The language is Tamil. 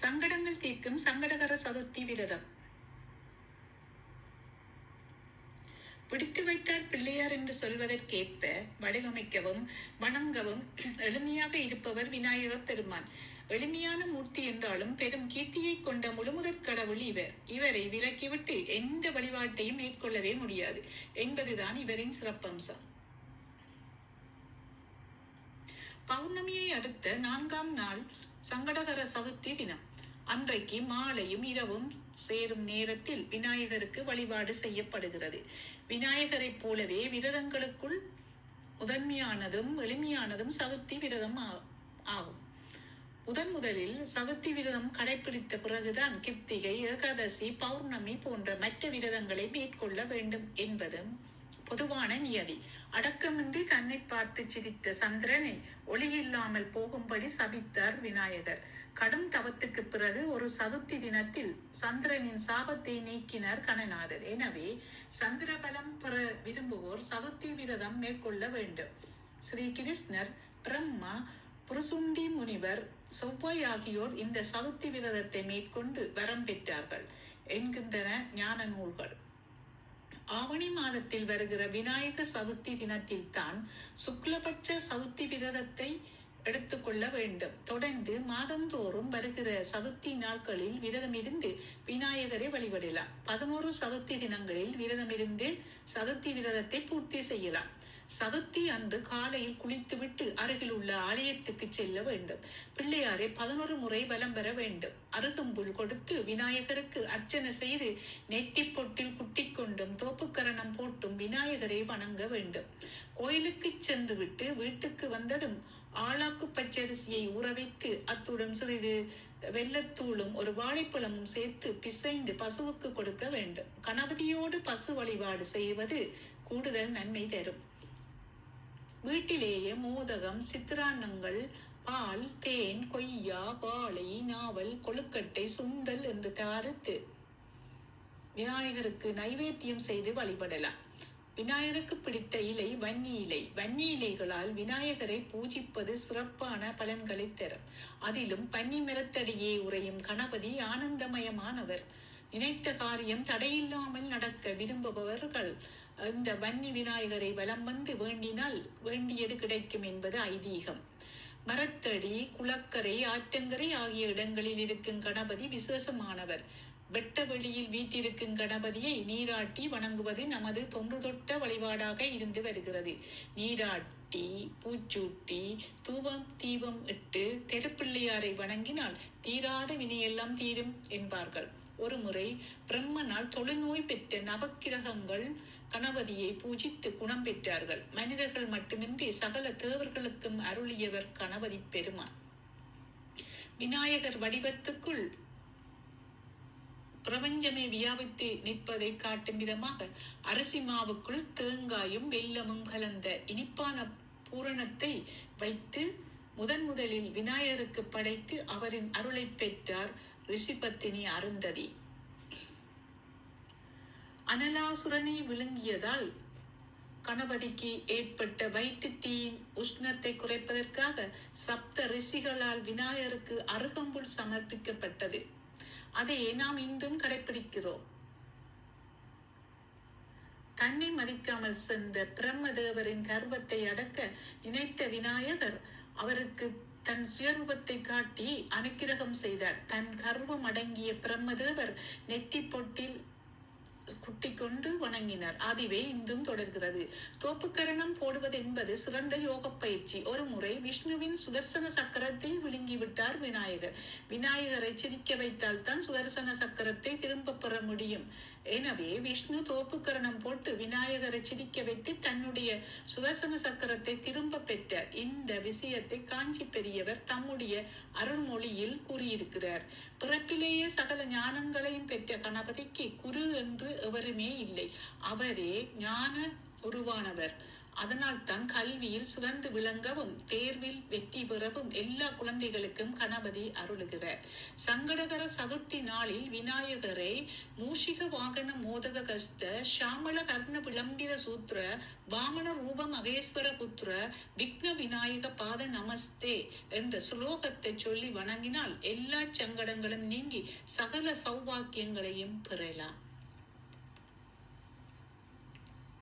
சங்கடங்கள் தீர்க்கும் சங்கடகர சதுர்த்தி விரதம். பிடித்து வைத்தார் பிள்ளையார் என்று சொல்வதற்கேற்ப வடிவமைக்கவும் வணங்கவும் எளிமையாக இருப்பவர் விநாயகர் பெருமான். எளிமையான மூர்த்தி என்றாலும் பெரும் கீர்த்தியை கொண்ட முழுமுதற் கடவுள் இவர். இவரை விலக்கிவிட்டு எந்த வழிபாட்டையும் மேற்கொள்ளவே முடியாது என்பதுதான் இவரின் சிறப்பம்சம். பௌர்ணமியை அடுத்த 4ஆம் நாள் சங்கடகர சதுர்த்தி தினம். அன்றைக்கு மாலையும் இரவும் சேரும் நேரத்தில் விநாயகருக்கு வழிபாடு செய்யப்படுகிறது. விநாயகரை போலவே விரதங்களுக்குள் முதன்மையானதும் எளிமையானதும் சதுர்த்தி விரதம் ஆகும். முதலில் சதுர்த்தி விரதம் கடைபிடித்த பிறகுதான் கிருத்திகை, ஏகாதசி, பௌர்ணமி போன்ற மற்ற விரதங்களை மேற்கொள்ள வேண்டும் என்பதும் பொதுவான நியதி. அடக்கமின்றி தன்னை பார்த்து சிரித்த சந்திரனை ஒளியில்லாமல் போகும்படி சபித்தார் விநாயகர். கடும் தவத்துக்கு பிறகு ஒரு சதுர்த்தி தினத்தில் சந்திரனின் சாபத்தை நீக்கினார் கணநாதர். எனவே சந்திர பலம் பெற விரும்புவோர் சதுர்த்தி விரதம் மேற்கொள்ள வேண்டும். ஸ்ரீ கிருஷ்ணர், பிரம்மா, புருசுண்டி முனிவர், செவ்வாய் ஆகியோர் இந்த சதுர்த்தி விரதத்தை மேற்கொண்டு வரம் பெற்றார்கள் என்கின்றன ஞான நூல்கள். ஆவணி மாதத்தில் வருகிற விநாயக சதுர்த்தி தினத்தில் தான் சுக்லபட்ச சதுர்த்தி விரதத்தை எடுத்துக்கொள்ள வேண்டும். தொடர்ந்து மாதந்தோறும் வருகிற சதுர்த்தி நாட்களில் விரதமிருந்து விநாயகரை வழிபடலாம். 11 சதுர்த்தி தினங்களில் விரதமிருந்து சதுர்த்தி விரதத்தை பூர்த்தி செய்யலாம். சதுர்த்தி அன்று காலையில் குளித்துவிட்டு அருகில் உள்ள ஆலயத்துக்கு செல்ல வேண்டும். பிள்ளையாரை 11 முறை வலம் பெற வேண்டும். அருகம்புல் கொடுத்து விநாயகருக்கு அர்ச்சனை செய்து நெட்டி பொட்டில் குட்டிக் கொண்டும் தோப்புக்கரணம் போட்டும் விநாயகரை வணங்க வேண்டும். கோயிலுக்கு சென்று விட்டு வீட்டுக்கு வந்ததும் ஆளாக்கு பச்சரிசியை ஊற வைத்து அத்துடன் சிறிது வெள்ளத்தூளும் ஒரு வாழைப்பழமும் சேர்த்து பிசைந்து பசுவுக்கு கொடுக்க வேண்டும். கணபதியோடு பசு வழிபாடு செய்வது கூடுதல் நன்மை தரும். வீட்டிலேயே மோதகம், சித்திரான்னங்கள், பால், தேன், கொய்யா, வாழை, நாவல், கொழுக்கட்டை, சுண்டல் என்று தயாரித்து விநாயகருக்கு நைவேத்தியம் செய்து வழிபடலாம். விநாயகருக்கு பிடித்த இலை வன்னி இலை. வன்னி இலைகளால் விநாயகரை பூஜிப்பது சிறப்பான பலன்களை தரும். அதிலும் பன்னி மரத்தடியே உறையும் கணபதி ஆனந்தமயமானவர். நினைத்த காரியம் தடையில்லாமல் நடக்க விரும்புபவர்கள் இந்த வன்னி விநாயகரை வலம் வந்து வேண்டினால் வேண்டியது கிடைக்கும் என்பது ஐதீகம். மரத்தடி, குளக்கரை, ஆற்றங்கரை ஆகிய இடங்களில் இருக்கும் கணபதி விசேஷமானவர். வெட்ட வெளியில் வீட்டிருக்கும் கணபதியை நீராட்டி வணங்குவது நமது தொன்று தொட்ட வழிபாடாக இருந்து வருகிறது. நீராட்டி, பூச்சூட்டி, தீபம் இட்டு தெருப்பிள்ளையாரை வணங்கினால் தீராத வினையெல்லாம் தீரும் என்பார்கள். ஒரு முறை பிரம்மனால் தொழுநோய் பெற்ற நவக்கிரகங்கள் கணபதியை பூஜித்து குணம் பெற்றார்கள். மனிதர்கள் மட்டுமின்றி சகல தேவர்களுக்கும் அருளியவர் கணபதி பெருமான். விநாயகர் வடிவத்துக்குள் பிரபஞ்சமே வியாபித்து நிற்பதை காட்டும் விதமாக அரிசி மாவுக்குள் தேங்காயும் வெல்லமும் கலந்த இனிப்பான பூரணத்தை வைத்து முதலில் விநாயகருக்கு படைத்து அவரின் அருளை பெற்றார் ரிஷிபத்தினி அருந்ததி. அனலாசுரனை விழுங்கியதால் கணபதிக்கு ஏற்பட்ட வயிற்று தீயின் உஷ்ணத்தை குறைப்பதற்காக சப்த ரிஷிகளால் விநாயகருக்கு அருகம்புல் சமர்ப்பிக்கப்பட்டது. அதை நாம் இன்றும் கடைபிடிக்கிறோம். தன்னை மதிக்காமல் சென்ற பிரம்மதேவரின் கர்வத்தை அடக்க நினைத்த விநாயகர் அவருக்கு தன் சுயரூபத்தை காட்டி அனுக்கிரகம் செய்தார். தன் கர்வம் அடங்கிய பிரம்மதேவர் நெட்டி பொட்டில் குட்டி கொண்டு வணங்கினார். அதுவே இன்றும் தொடர்கிறது. தோப்புக்கரணம் போடுவது என்பது சிறந்த யோக பயிற்சி. ஒரு முறை விஷ்ணுவின் சுதர்சன சக்கரத்தை விழுங்கிவிட்டார் விநாயகர். விநாயகரை சிரிக்க வைத்தால் தான் சுதர்சன சக்கரத்தை திரும்ப பெற முடியும். எனவே விஷ்ணு தோப்புக்கரணம் போட்டு விநாயகரை சிரிக்க வைத்து தன்னுடைய சுதர்சன சக்கரத்தை திரும்ப பெற்ற இந்த விஷயத்தை காஞ்சி பெரியவர் தம்முடைய அருள்மொழியில் கூறியிருக்கிறார். பிறப்பிலேயே சகல ஞானங்களையும் பெற்ற கணபதிக்கு குரு என்று எவருமே இல்லை. அவரே ஞான உருவானவர். அதனால் தான் கல்வியில் சிறந்து விளங்கவும் தேர்வில் வெற்றி பெறவும் எல்லா குழந்தைகளுக்கும் கணபதி அருளுகிறார். சங்கடகர சதுர்த்தி நாளில் விநாயகரை மூஷிக வாகன மோதக கஸ்த ஷாமள கர்ண விளம்பித சூத்திர வாமன ரூப மகேஸ்வர புத்திர விக்ன விநாயக பாத நமஸ்தே என்ற சுலோகத்தை சொல்லி வணங்கினால் எல்லா சங்கடங்களும் நீங்கி சகல சௌபாக்கியங்களையும் பெறலாம்.